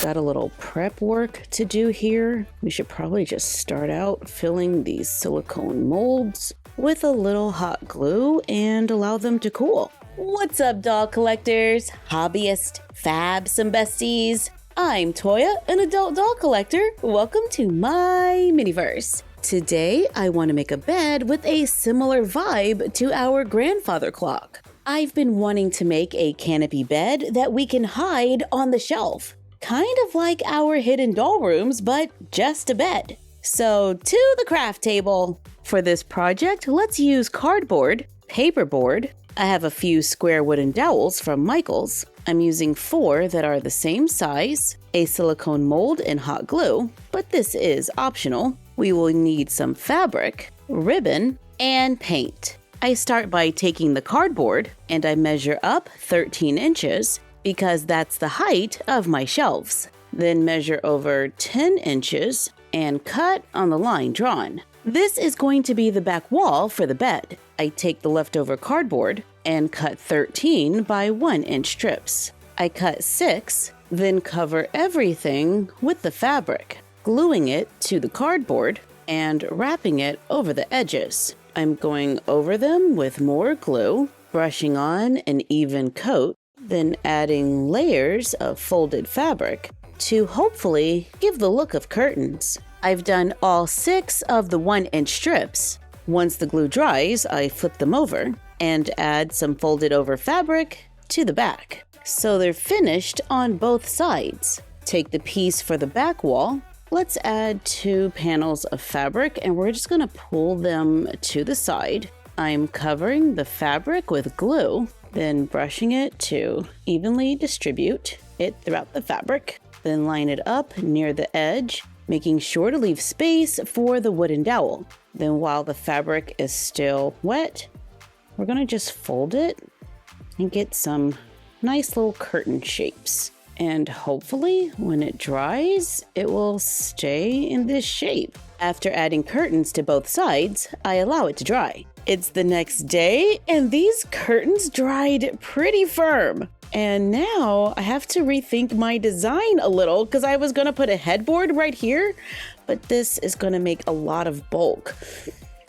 got a little prep work to do here. We should probably just start out filling these silicone molds with a little hot glue and allow them to cool. What's up, doll collectors, hobbyists, fabs, and besties? I'm Toya, an adult doll collector. Welcome to my miniverse. Today, I want to make a bed with a similar vibe to our grandfather clock. I've been wanting to make a canopy bed that we can hide on the shelf. Kind of like our hidden doll rooms, but just a bed. So to the craft table. For this project, let's use cardboard, paperboard. I have a few square wooden dowels from Michaels. I'm using 4 that are the same size, a silicone mold and hot glue, but this is optional. We will need some fabric, ribbon, and paint. I start by taking the cardboard and I measure up 13 inches because that's the height of my shelves. Then measure over 10 inches and cut on the line drawn. This is going to be the back wall for the bed. I take the leftover cardboard and cut 13 by 1 inch strips. I cut 6, then cover everything with the fabric, gluing it to the cardboard and wrapping it over the edges. I'm going over them with more glue, brushing on an even coat, then adding layers of folded fabric to hopefully give the look of curtains. I've done all 6 of the 1 inch strips. Once the glue dries, I flip them over and add some folded over fabric to the back. So they're finished on both sides. Take the piece for the back wall. Let's add 2 panels of fabric and we're just gonna pull them to the side. I'm covering the fabric with glue, then brushing it to evenly distribute it throughout the fabric. Then line it up near the edge, making sure to leave space for the wooden dowel. Then while the fabric is still wet, we're gonna just fold it and get some nice little curtain shapes. And hopefully when it dries, it will stay in this shape. After adding curtains to both sides, I allow it to dry. It's the next day and these curtains dried pretty firm. And now I have to rethink my design a little because I was gonna put a headboard right here, but this is gonna make a lot of bulk.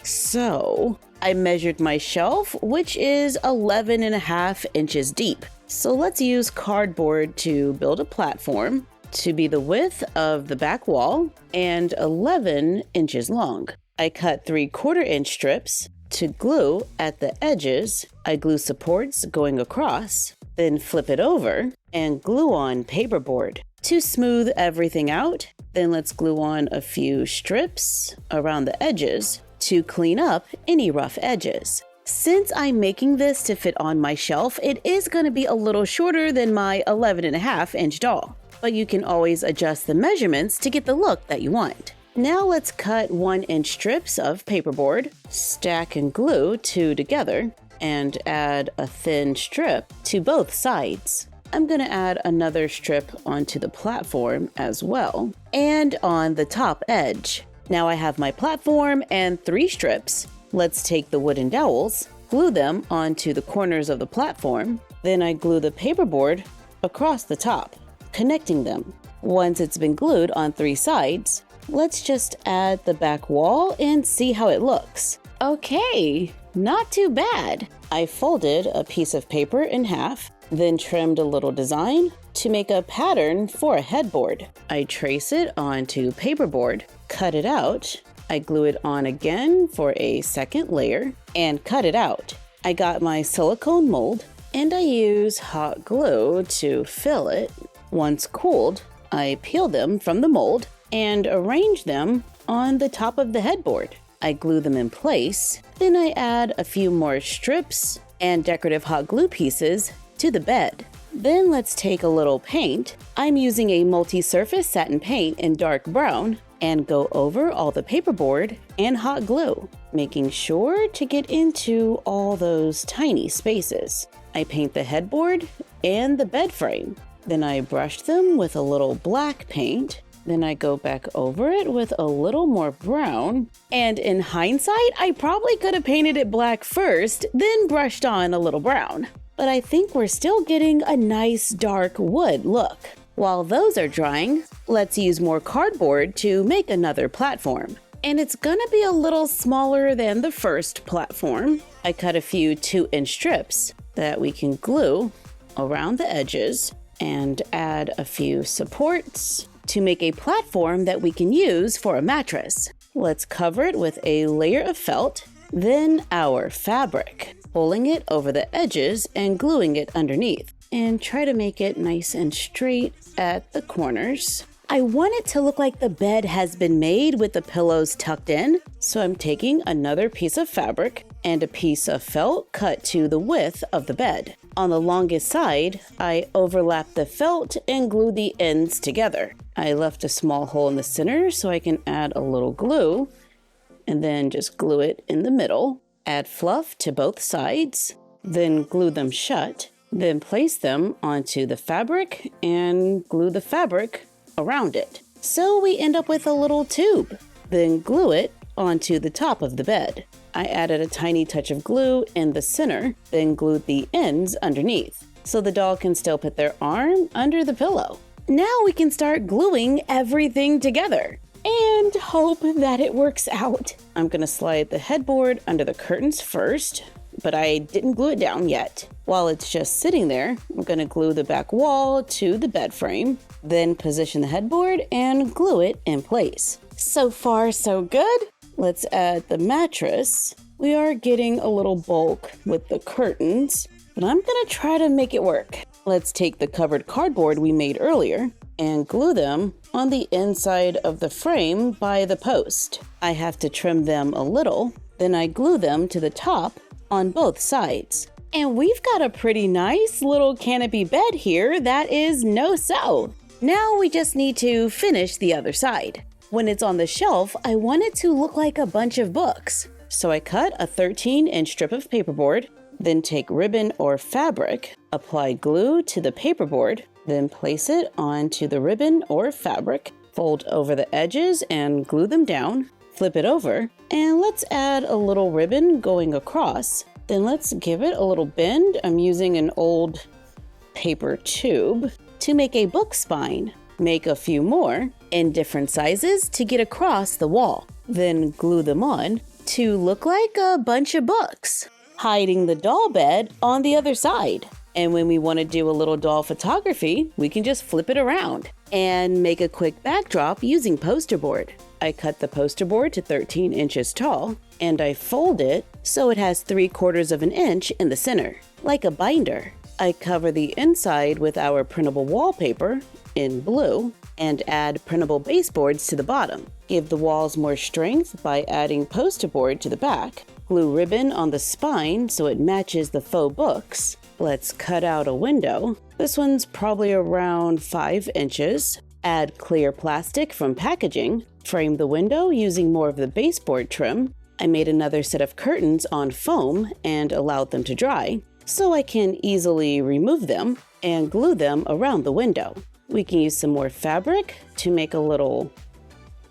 So I measured my shelf, which is 11.5 inches deep. So let's use cardboard to build a platform to be the width of the back wall and 11 inches long. I cut 3/4 inch strips to glue at the edges. I glue supports going across, then flip it over and glue on paperboard. To smooth everything out, then let's glue on a few strips around the edges to clean up any rough edges. Since I'm making this to fit on my shelf, it is going to be a little shorter than my 11.5 inch doll, but you can always adjust the measurements to get the look that you want. Now let's cut 1 inch strips of paperboard, stack and glue 2 together, and add a thin strip to both sides. I'm going to add another strip onto the platform as well, and on the top edge. Now I have my platform and 3 strips. Let's take the wooden dowels, glue them onto the corners of the platform, then I glue the paperboard across the top, connecting them. Once it's been glued on 3 sides, let's just add the back wall and see how it looks. Okay, not too bad. I folded a piece of paper in half, then trimmed a little design to make a pattern for a headboard. I trace it onto paperboard, cut it out. I glue it on again for a second layer and cut it out. I got my silicone mold and I use hot glue to fill it. Once cooled, I peel them from the mold and arrange them on the top of the headboard. I glue them in place, then I add a few more strips and decorative hot glue pieces to the bed. Then let's take a little paint. I'm using a multi-surface satin paint in dark brown and go over all the paperboard and hot glue, making sure to get into all those tiny spaces. I paint the headboard and the bed frame. Then I brush them with a little black paint. Then I go back over it with a little more brown. And in hindsight, I probably could have painted it black first, then brushed on a little brown. But I think we're still getting a nice dark wood look. While those are drying, let's use more cardboard to make another platform. And it's gonna be a little smaller than the first platform. I cut a few 2-inch strips that we can glue around the edges and add a few supports to make a platform that we can use for a mattress. Let's cover it with a layer of felt, then our fabric, pulling it over the edges and gluing it underneath. And try to make it nice and straight at the corners. I want it to look like the bed has been made with the pillows tucked in, so I'm taking another piece of fabric and a piece of felt cut to the width of the bed. On the longest side, I overlap the felt and glue the ends together. I left a small hole in the center so I can add a little glue, and then just glue it in the middle. Add fluff to both sides, then glue them shut. Then place them onto the fabric and glue the fabric around it. So we end up with a little tube. Then glue it onto the top of the bed. I added a tiny touch of glue in the center, then glued the ends underneath, so the doll can still put their arm under the pillow. Now we can start gluing everything together and hope that it works out. I'm gonna slide the headboard under the curtains first, but I didn't glue it down yet. While it's just sitting there, I'm gonna glue the back wall to the bed frame, then position the headboard and glue it in place. So far, so good. Let's add the mattress. We are getting a little bulk with the curtains, but I'm gonna try to make it work. Let's take the covered cardboard we made earlier and glue them on the inside of the frame by the post. I have to trim them a little, then I glue them to the top on both sides. And we've got a pretty nice little canopy bed here that is no-sew. Now we just need to finish the other side. When it's on the shelf, I want it to look like a bunch of books. So I cut a 13-inch strip of paperboard, then take ribbon or fabric, apply glue to the paperboard, then place it onto the ribbon or fabric, fold over the edges and glue them down, flip it over, and let's add a little ribbon going across. Then let's give it a little bend. I'm using an old paper tube to make a book spine. Make a few more in different sizes to get across the wall. Then glue them on to look like a bunch of books, hiding the doll bed on the other side. And when we want to do a little doll photography, we can just flip it around and make a quick backdrop using poster board. I cut the poster board to 13 inches tall and I fold it so it has 3/4 of an inch in the center, like a binder. I cover the inside with our printable wallpaper in blue and add printable baseboards to the bottom. Give the walls more strength by adding poster board to the back. Glue ribbon on the spine so it matches the faux books. Let's cut out a window. This one's probably around 5 inches. Add clear plastic from packaging. Frame the window using more of the baseboard trim. I made another set of curtains on foam and allowed them to dry, so I can easily remove them and glue them around the window. We can use some more fabric to make a little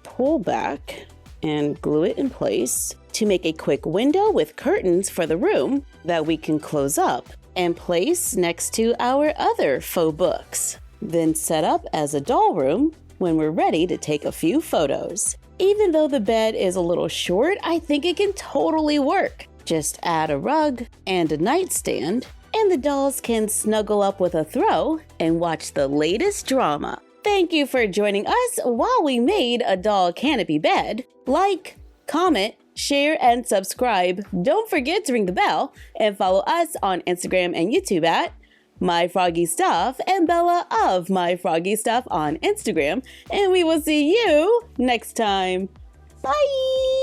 pull back and glue it in place to make a quick window with curtains for the room that we can close up and place next to our other faux books. Then set up as a doll room when we're ready to take a few photos. Even though the bed is a little short, I think it can totally work. Just add a rug and a nightstand, and the dolls can snuggle up with a throw and watch the latest drama. Thank you for joining us while we made a doll canopy bed. Like, comment, share, and subscribe. Don't forget to ring the bell and follow us on Instagram and YouTube at MyFroggyStuff and Bella of MyFroggyStuff on Instagram. And we will see you next time. Bye!